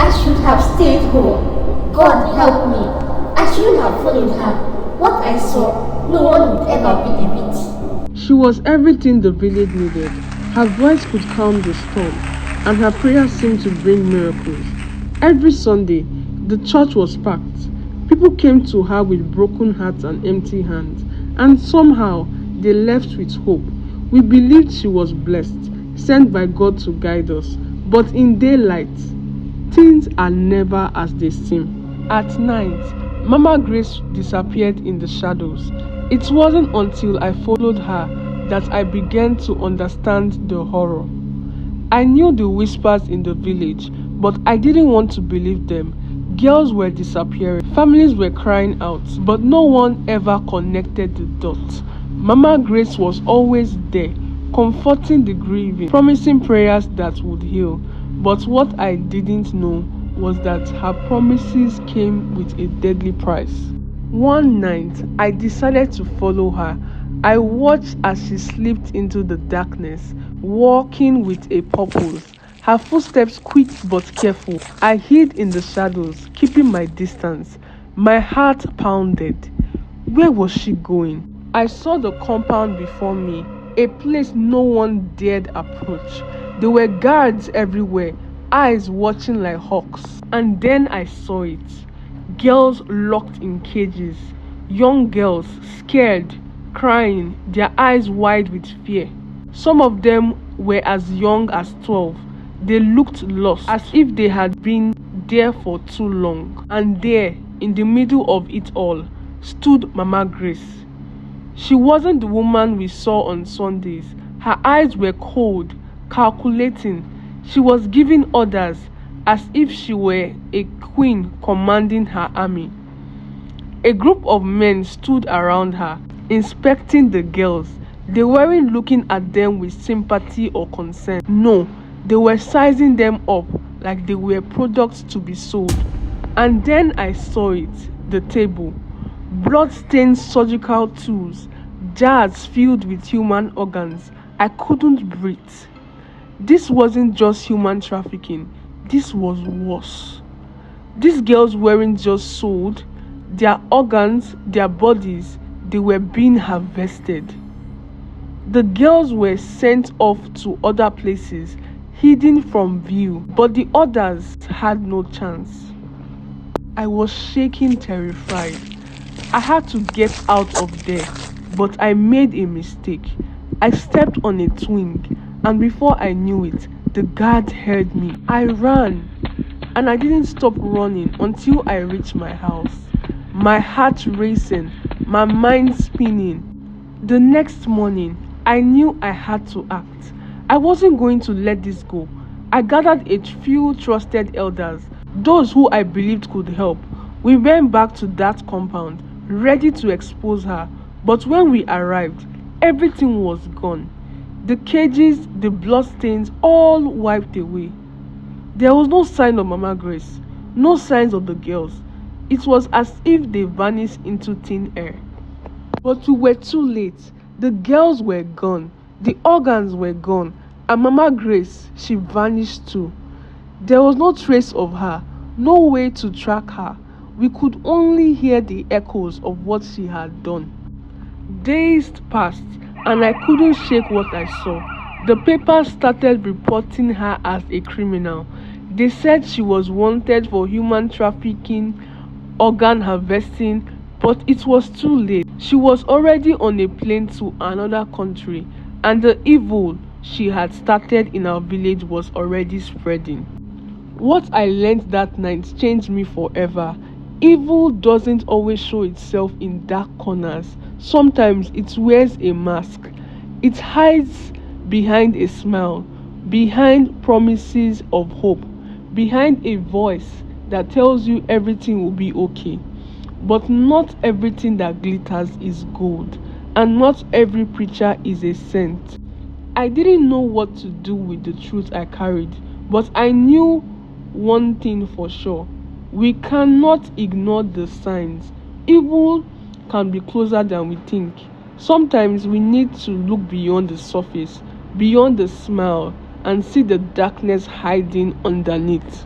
I should have stayed home. God help me. I shouldn't have followed her. What I saw, no one would ever believe it. She was everything the village needed. Her voice could calm the storm, and her prayers seemed to bring miracles. Every Sunday, the church was packed. People came to her with broken hearts and empty hands, and somehow they left with hope. We believed she was blessed, sent by God to guide us. But in daylight, things are never as they seem. At night, Mama Grace disappeared in the shadows. It wasn't until I followed her that I began to understand the horror. I knew the whispers in the village, but I didn't want to believe them. Girls were disappearing, families were crying out, but no one ever connected the dots. Mama Grace was always there, comforting the grieving, promising prayers that would heal. But what I didn't know was that her promises came with a deadly price. One night, I decided to follow her. I watched as she slipped into the darkness, walking with a purpose. Her footsteps quick but careful. I hid in the shadows, keeping my distance. My heart pounded. Where was she going? I saw the compound before me, a place no one dared approach. There were guards everywhere, eyes watching like hawks. And then I saw it. Girls locked in cages. Young girls, scared, crying, their eyes wide with fear. Some of them were as young as 12. They looked lost, as if they had been there for too long. And there, in the middle of it all, stood Mama Grace. She wasn't the woman we saw on Sundays. Her eyes were cold, calculating. She was giving orders as if she were a queen commanding her army. A group of men stood around her, inspecting the girls. They weren't looking at them with sympathy or concern. No, they were sizing them up like they were products to be sold. And then I saw it, the table. Blood-stained surgical tools, jars filled with human organs. I couldn't breathe. This wasn't just human trafficking. This was worse. These girls weren't just sold. Their organs, their bodies, they were being harvested. The girls were sent off to other places, hidden from view, but the others had no chance. I was shaking, terrified. I had to get out of there, but I made a mistake. I stepped on a twig, and before I knew it, the guards heard me. I ran, and I didn't stop running until I reached my house. My heart racing, my mind spinning. The next morning, I knew I had to act. I wasn't going to let this go. I gathered a few trusted elders, those who I believed could help. We went back to that compound, ready to expose her. But when we arrived, everything was gone. The cages, the bloodstains, all wiped away. There was no sign of Mama Grace, no signs of the girls. It was as if they vanished into thin air. But we were too late. The girls were gone, the organs were gone, and Mama Grace, she vanished too. There was no trace of her, no way to track her. We could only hear the echoes of what she had done. Days passed, and I couldn't shake what I saw. The papers started reporting her as a criminal. They said she was wanted for human trafficking, organ harvesting, but it was too late. She was already on a plane to another country, and the evil she had started in our village was already spreading. What I learned that night changed me forever. Evil doesn't always show itself in dark corners. Sometimes it wears a mask. It hides behind a smile, behind promises of hope, behind a voice that tells you everything will be okay. But not everything that glitters is gold, and not every preacher is a saint. I didn't know what to do with the truth I carried, but I knew one thing for sure. We cannot ignore the signs. Evil can be closer than we think. Sometimes we need to look beyond the surface, beyond the smile, and see the darkness hiding underneath.